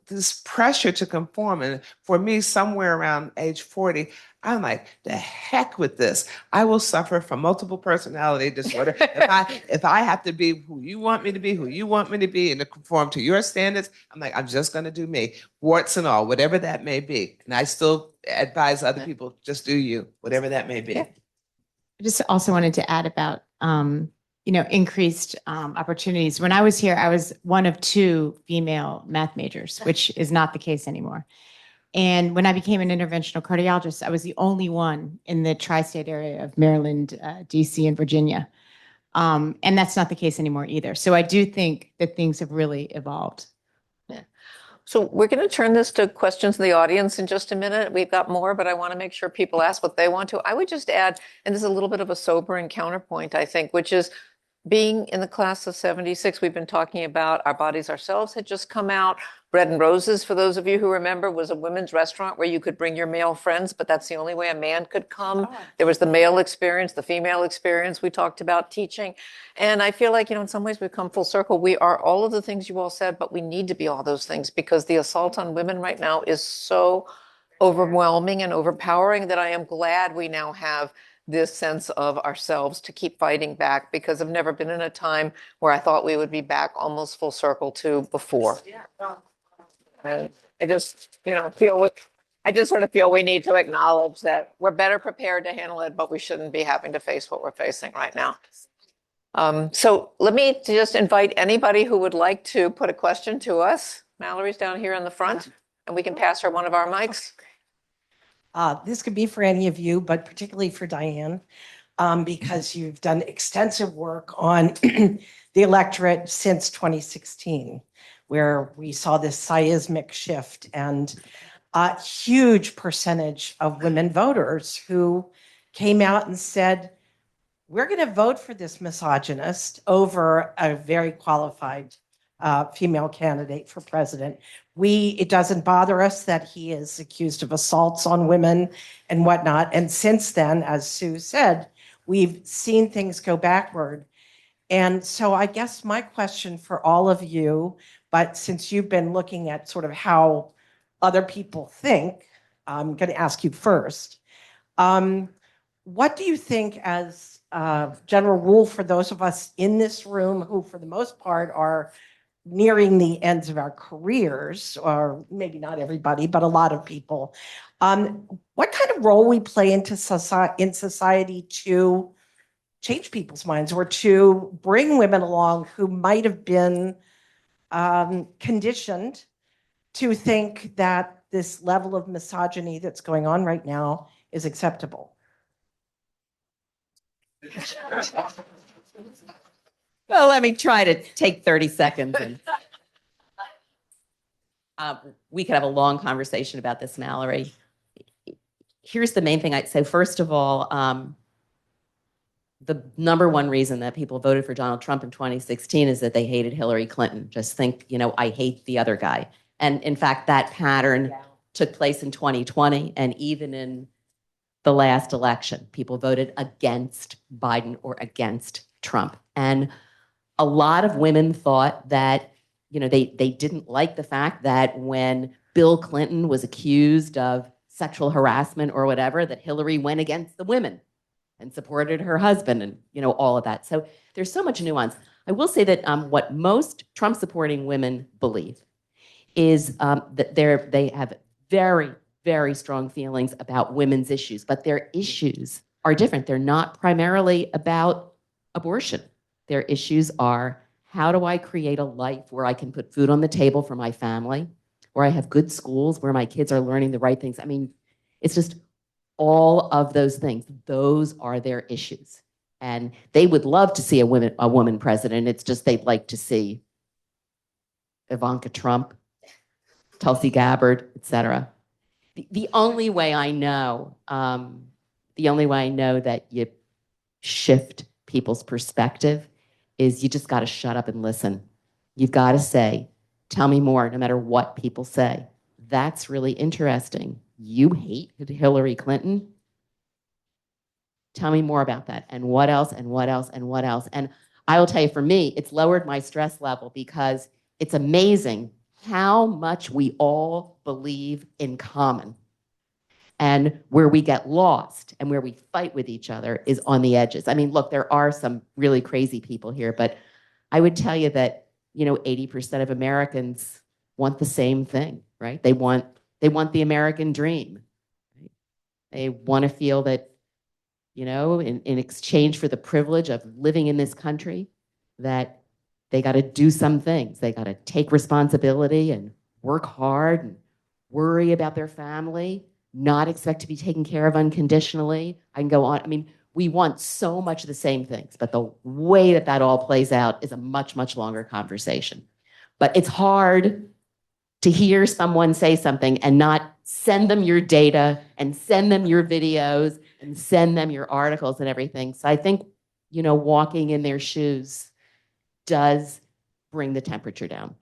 this pressure to conform. And for me, somewhere around age 40, I'm like, the heck with this. I will suffer from multiple personality disorder if I have to be who you want me to be, and to conform to your standards. I'm like, I'm just going to do me, warts and all, whatever that may be. And I still advise other people, just do you, whatever that may be. I just also wanted to add about, increased opportunities. When I was here, I was one of 2 female math majors, which is not the case anymore. And when I became an interventional cardiologist, I was the only one in the tri-state area of Maryland, DC, and Virginia. And that's not the case anymore either. So I do think that things have really evolved. Yeah. So we're going to turn this to questions in the audience in just a minute. We've got more, but I want to make sure people ask what they want to. I would just add, and this is a little bit of a sobering counterpoint, I think, which is, being in the class of 76, we've been talking about Our Bodies Ourselves had just come out. Bread and Roses, for those of you who remember, was a women's restaurant where you could bring your male friends, but that's the only way a man could come. There was the male experience, the female experience. We talked about teaching. And I feel like, in some ways we've come full circle. We are all of the things you all said, but we need to be all those things, because the assault on women right now is so overwhelming and overpowering that I am glad we now have this sense of ourselves to keep fighting back, because I've never been in a time where I thought we would be back almost full circle to before. And I just, I just sort of feel we need to acknowledge that we're better prepared to handle it, but we shouldn't be having to face what we're facing right now. So let me just invite anybody who would like to put a question to us. Mallory's down here in the front, and we can pass her one of our mics. This could be for any of you, but particularly for Diane, because you've done extensive work on the electorate since 2016, where we saw this seismic shift and a huge percentage of women voters who came out and said, we're going to vote for this misogynist over a very qualified female candidate for president. It doesn't bother us that he is accused of assaults on women and whatnot. And since then, as Sue said, we've seen things go backward. And so I guess my question for all of you, but since you've been looking at sort of how other people think, I'm going to ask you first. What do you think as a general rule for those of us in this room who, for the most part, are nearing the ends of our careers, or maybe not everybody, but a lot of people, what kind of role we play in society to change people's minds or to bring women along who might have been conditioned to think that this level of misogyny that's going on right now is acceptable? Well, let me try to take 30 seconds. And, we could have a long conversation about this, Mallory. Here's the main thing I'd say. First of all, the number one reason that people voted for Donald Trump in 2016 is that they hated Hillary Clinton. Just think, I hate the other guy. And in fact, that pattern took place in 2020 and even in the last election. People voted against Biden or against Trump. And a lot of women thought that, they didn't like the fact that when Bill Clinton was accused of sexual harassment or whatever, that Hillary went against the women and supported her husband and, all of that. So there's so much nuance. I will say that what most Trump supporting women believe is that they have very, very strong feelings about women's issues, but their issues are different. They're not primarily about abortion. Their issues are, how do I create a life where I can put food on the table for my family, where I have good schools, where my kids are learning the right things? I mean, it's just all of those things. Those are their issues. And they would love to see a woman president. It's just they'd like to see Ivanka Trump, Tulsi Gabbard, et cetera. The only way I know that you shift people's perspective is you just got to shut up and listen. You've got to say, tell me more, no matter what people say. That's really interesting. You hate Hillary Clinton? Tell me more about that. And what else, and what else, and what else? And I will tell you, for me, it's lowered my stress level because it's amazing how much we all believe in common. And where we get lost and where we fight with each other is on the edges. I mean, look, there are some really crazy people here, but I would tell you that, 80% of Americans want the same thing, right? They want the American dream. Right? They want to feel that, in exchange for the privilege of living in this country, that they got to do some things. They got to take responsibility and work hard and worry about their family, not expect to be taken care of unconditionally. I can go on. I mean, we want so much of the same things, but the way that all plays out is a much, much longer conversation. But it's hard to hear someone say something and not send them your data and send them your videos and send them your articles and everything. So I think, walking in their shoes does bring the temperature down.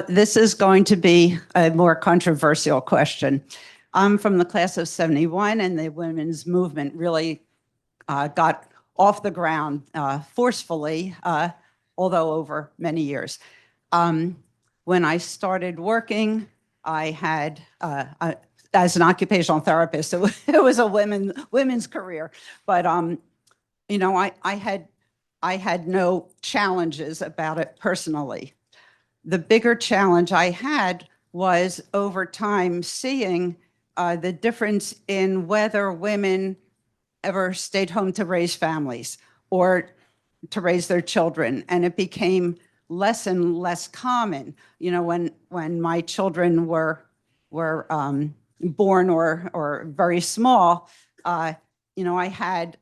This is going to be a more controversial question. I'm from the class of 71, and the women's movement really got off the ground forcefully, although over many years. When I started working, I had, as an occupational therapist, it was a women's career. But, I had no challenges about it personally. The bigger challenge I had was over time seeing the difference in whether women ever stayed home to raise families or to raise their children. And it became less and less common. You know, when my children were born or very small, you know, I had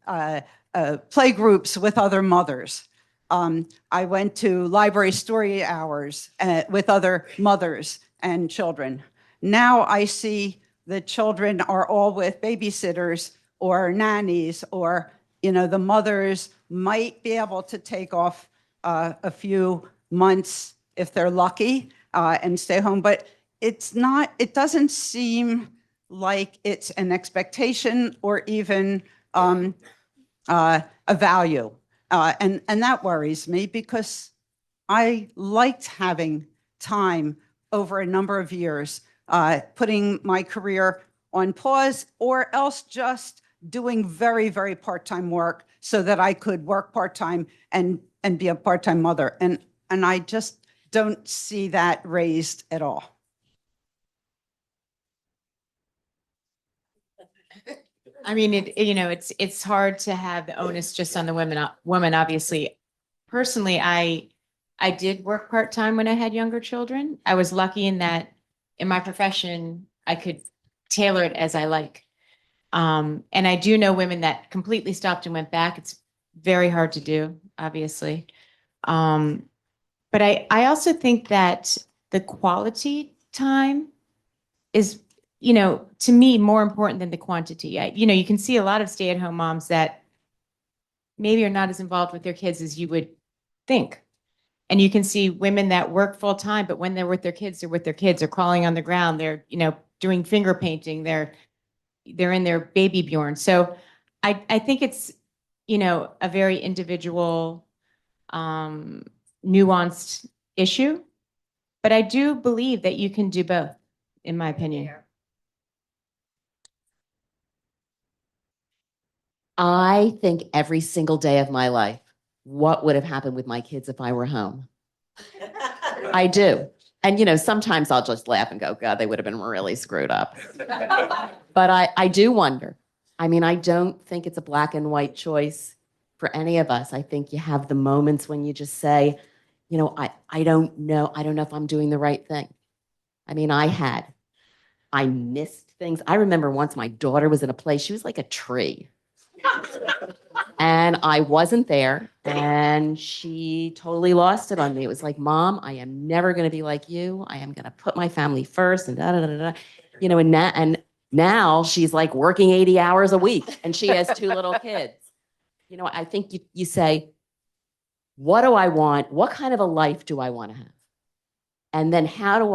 play groups with other mothers. I went to library story hours with other mothers and children. Now I see the children are all with babysitters or nannies, or, you know, the mothers might be able to take off a few months if they're lucky and stay home, but it doesn't seem like it's an expectation or even a value. And that worries me because I liked having time over a number of years, putting my career on pause or else just doing very, very part-time work so that I could work part-time and be a part-time mother. And I just don't see that raised at all. I mean, it's hard to have the onus just on the women, obviously. Personally, I did work part-time when I had younger children. I was lucky in that in my profession, I could tailor it as I like. And I do know women that completely stopped and went back. It's very hard to do, obviously. But I also think that the quality time is, to me, more important than the quantity. You can see a lot of stay-at-home moms that maybe are not as involved with their kids as you would think. And you can see women that work full time, but when they're with their kids, they're with their kids. They're crawling on the ground. They're, doing finger painting. They're in their baby Bjorn. So I think it's, a very individual, nuanced issue. But I do believe that you can do both, in my opinion. I think every single day of my life, what would have happened with my kids if I were home? I do. And, sometimes I'll just laugh and go, God, they would have been really screwed up. But I do wonder. I mean, I don't think it's a black and white choice for any of us. I think you have the moments when you just say, I don't know. I don't know if I'm doing the right thing. I mean, I missed things. I remember once my daughter was in a play. She was like a tree. And I wasn't there, and she totally lost it on me. It was like, Mom, I am never going to be like you. I am going to put my family first, and da da da da. And now she's like working 80 hours a week, and she has 2 little kids. I think you say, what do I want? What kind of a life do I want to have? And then how do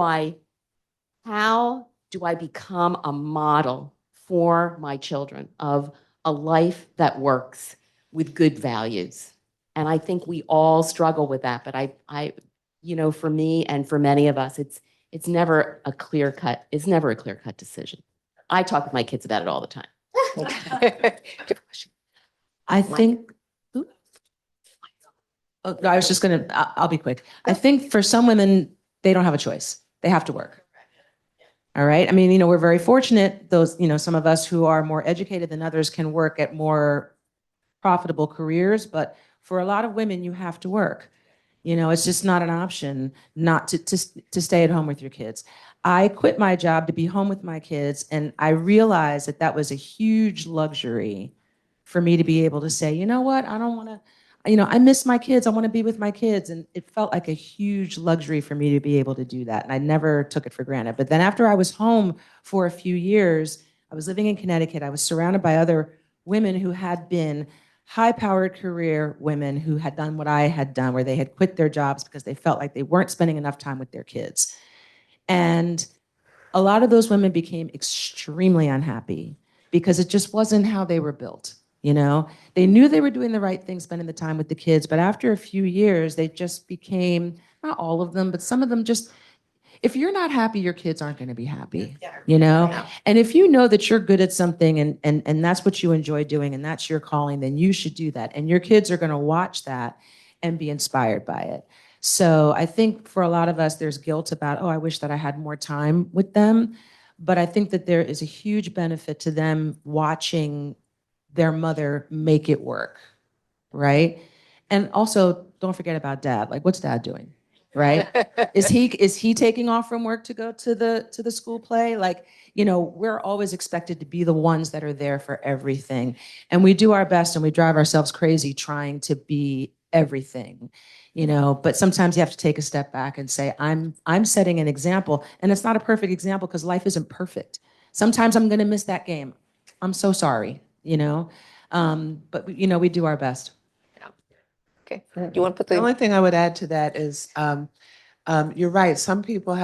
I become a model for my children of a life that works with good values? And I think we all struggle with that. But I for me and for many of us, it's never a clear cut decision. I talk with my kids about it all the time. I think, I was just going to, I'll be quick. I think for some women, they don't have a choice. They have to work. All right. I mean, we're very fortunate. Those, some of us who are more educated than others can work at more profitable careers. But for a lot of women, you have to work. It's just not an option not to stay at home with your kids. I quit my job to be home with my kids. And I realized that was a huge luxury for me to be able to say, you know what, I don't want to, I miss my kids. I want to be with my kids. And it felt like a huge luxury for me to be able to do that. And I never took it for granted. But then after I was home for a few years, I was living in Connecticut. I was surrounded by other women who had been high-powered career women who had done what I had done, where they had quit their jobs because they felt like they weren't spending enough time with their kids. And a lot of those women became extremely unhappy because it just wasn't how they were built. They knew they were doing the right thing, spending the time with the kids, but after a few years, they just became, not all of them, but some of them just, if you're not happy, your kids aren't going to be happy, And if you know that you're good at something and that's what you enjoy doing and that's your calling, then you should do that. And your kids are going to watch that and be inspired by it. So I think for a lot of us, there's guilt about, I wish that I had more time with them. But I think that there is a huge benefit to them watching their mother make it work, right? And also, don't forget about dad. Like, what's dad doing, right? Is he taking off from work to go to the school play? Like, we're always expected to be the ones that are there for everything, and we do our best, and we drive ourselves crazy trying to be everything, But sometimes you have to take a step back and say, I'm setting an example, and it's not a perfect example because life isn't perfect. Sometimes I'm going to miss that game. I'm so sorry, but we do our best. Okay, you want to put The the, only thing I would add to that is, you're right. Some people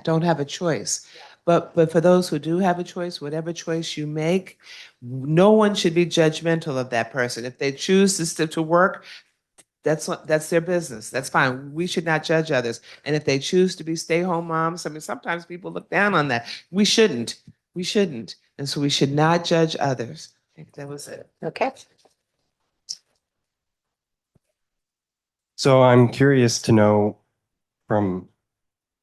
don't have a choice, but for those who do have a choice, whatever choice you make, no one should be judgmental of that person. If they choose to work, that's their business. That's fine. We should not judge others. And if they choose to be stay-home moms, I mean, sometimes people look down on that. We shouldn't. We shouldn't. And so we should not judge others. I think that was it. okay. So I'm curious to know from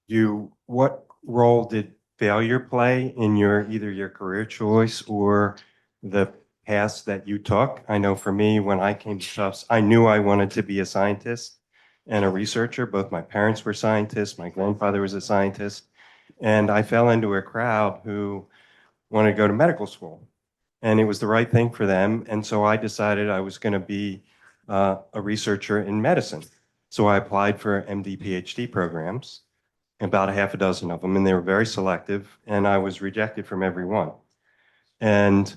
you, what role did failure play in either your career choice or the paths that you took? I know for me, when I came to Tufts, I knew I wanted to be a scientist and a researcher. Both my parents were scientists, my grandfather was a scientist, and I fell into a crowd who wanted to go to medical school. And it was the right thing for them. And so I decided I was going to be a researcher in medicine. So I applied for MD, PhD programs, about a half a dozen of them, and they were very selective, and I was rejected from every one. And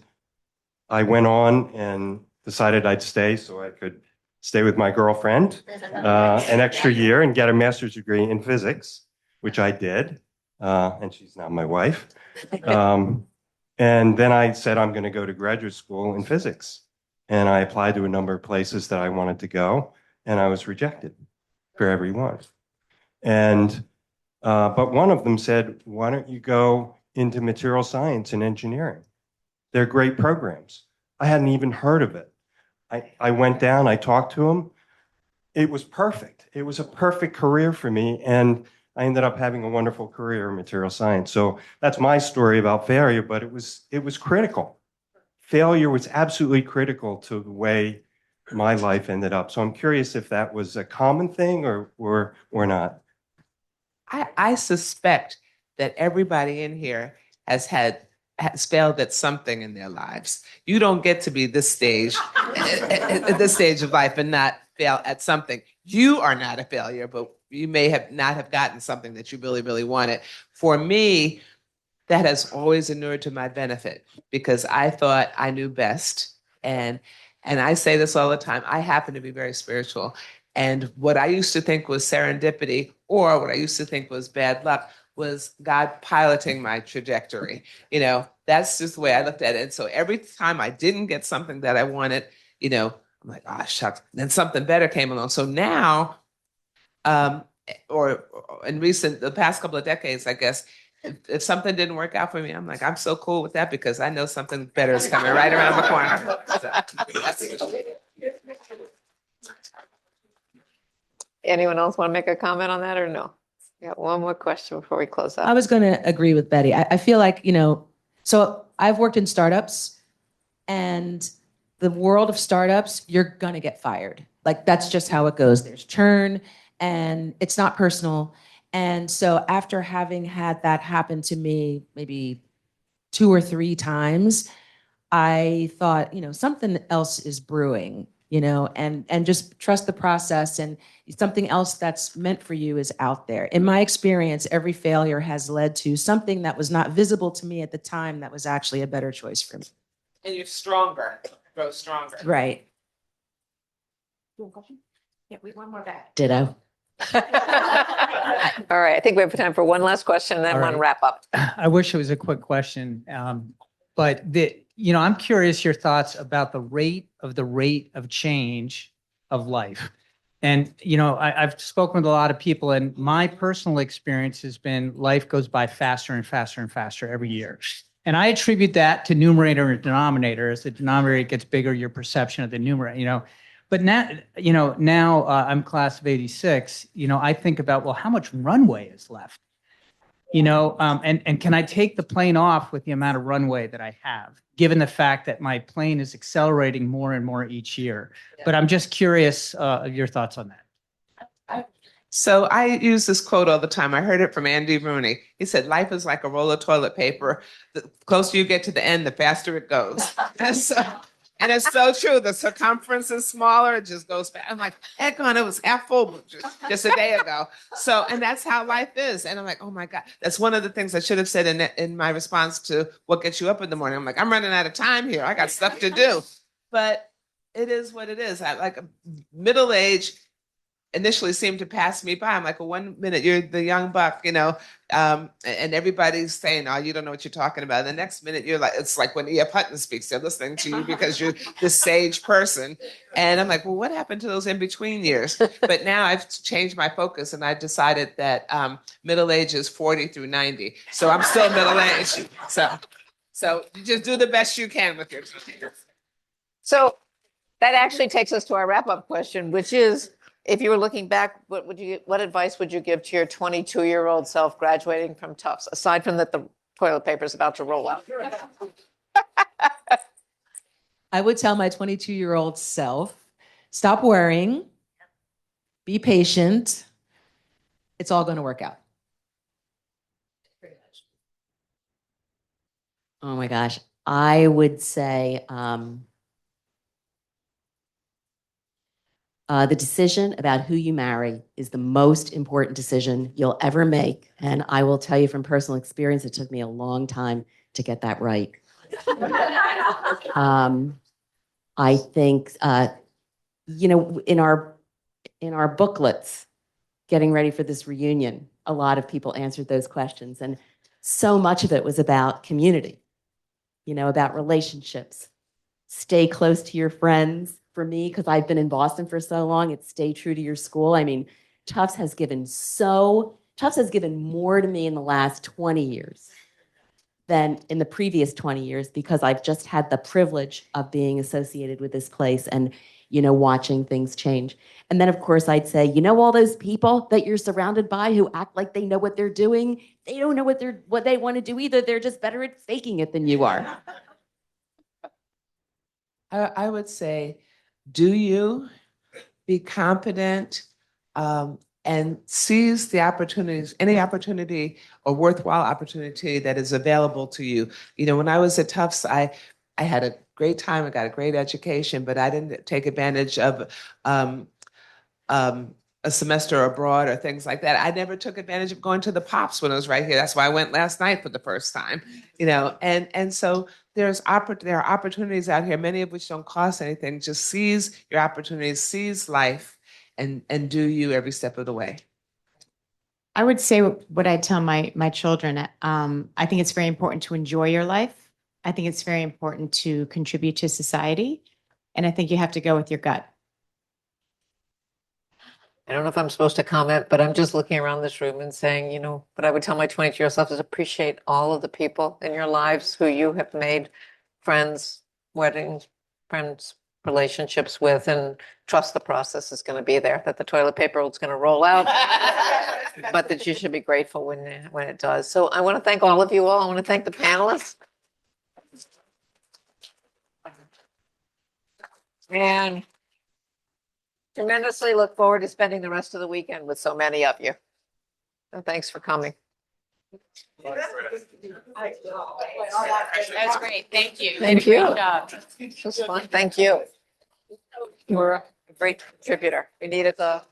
I went on and decided I'd stay so I could stay with my girlfriend an extra year and get a master's degree in physics, which I did, and she's now my wife. And then I said, I'm going to go to graduate school in physics. And I applied to a number of places that I wanted to go, and I was rejected for every one. And but one of them said, why don't you go into material science and engineering? They're great programs. I hadn't even heard of it. I went down, I talked to him. It was perfect. It was a perfect career for me. And I ended up having a wonderful career in material science. So that's my story about failure, but it was critical. Failure was absolutely critical to the way my life ended up. So I'm curious if that was a common thing or not. I suspect that everybody in here has failed at something in their lives. You don't get to be this stage, at this stage of life and not fail at something. You are not a failure, but you may not have gotten something that you really, really wanted. For me, that has always inured to my benefit because I thought I knew best. And I say this all the time, I happen to be very spiritual. And what I used to think was serendipity, or what I used to think was bad luck, was God piloting my trajectory. That's just the way I looked at it. And so every time I didn't get something that I wanted, I'm like, oh, shucks. Then something better came along. So now, or in the past couple of decades, I guess, if something didn't work out for me, I'm like, I'm so cool with that because I know something better is coming right around the corner. So, Anyone else want to make a comment on that or no? We got one more question before we close I up. was going to agree with Betty. I feel like, so I've worked in startups, and the world of startups, you're going to get fired. Like, that's just how it goes. There's churn, and it's not personal. And so after having had that happen to me maybe 2 or 3 times, I thought, something else is brewing, and just trust the process, and something else that's meant for you is out there. In my experience, every failure has led to something that was not visible to me at the time that was actually a better choice for me. and you're stronger, grow stronger. Right. Yeah, we want more back. Ditto. All right, I think we have time for one last question and then All one right. wrap up. I wish it was a quick question, but I'm curious your thoughts about the rate of change of life. And, I've spoken with a lot of people, and my personal experience has been life goes by faster and faster and faster every year. And I attribute that to numerator and denominator. As the denominator gets bigger, your perception of the numerator, But now, I'm class of 86, I think about, well, how much runway is left? And can I take the plane off with the amount of runway that I have, given the fact that my plane is accelerating more and more each year? But I'm just curious of your thoughts on that. So I use this quote all the time. I heard it from Andy Rooney. He said, "Life is like a roll of toilet paper. The closer you get to the end, the faster it goes." And it's so true. The circumference is smaller. It just goes fast. I'm like, heck on, it was half full just a day ago. So, and that's how life is. And I'm like, oh my God. That's one of the things I should have said in my response to what gets you up in the morning. I'm like, I'm running out of time here. I got stuff to do. But it is what it is. I like middle age initially seemed to pass me by. I'm like, well, 1 minute you're the young buck, and everybody's saying, oh, you don't know what you're talking about. And the next minute you're like, it's like when E.F. Hutton speaks, they're listening to you because you're this sage person. And I'm like, well, what happened to those in between years? But now I've changed my focus and I decided that middle age is 40 through 90. So I'm still middle aged. So you just do the best you can with your time. So that actually takes us to our wrap-up question, which is, if you were looking back, what advice would you give to your 22-year-old self graduating from Tufts, aside from that the toilet paper is about to roll out? I would tell my 22-year-old self, stop worrying, be patient. It's all going to work out. Oh my gosh. I would say the decision about who you marry is the most important decision you'll ever make. And I will tell you from personal experience, it took me a long time to get that right. I think, in our booklets, getting ready for this reunion, a lot of people answered those questions. And so much of it was about community, about relationships. Stay close to your friends. For me, because I've been in Boston for so long, it's stay true to your school. I mean, Tufts has given more to me in the last 20 years than in the previous 20 years, because I've just had the privilege of being associated with this place and, watching things change. And then, of course, I'd say, all those people that you're surrounded by who act like they know what they're doing, they don't know what they want to do either. They're just better at faking it than you are. I would say, do you be competent and seize the opportunities, any opportunity or worthwhile opportunity that is available to you. When I was at Tufts, I had a great time. I got a great education, but I didn't take advantage of a semester abroad or things like that. I never took advantage of going to the Pops when I was right here. That's why I went last night for the first time, and so there are opportunities out here, many of which don't cost anything. Just seize your opportunities, seize life, and do you every step of the way. I would say what I tell my children. I think it's very important to enjoy your life. I think it's very important to contribute to society. And I think you have to go with your gut. I don't know if I'm supposed to comment, but I'm just looking around this room and saying, what I would tell my 22-year-old self is appreciate all of the people in your lives who you have made friends, weddings, friends, relationships with, and trust the process is going to be there, that the toilet paper is going to roll out, but that you should be grateful when it does. So I want to thank all of you all. I want to thank the panelists. And tremendously look forward to spending the rest of the weekend with so many of you. So thanks for coming. That's great. Thank you. Thank you. Great job. It was fun. Thank you. You were a great contributor. We needed the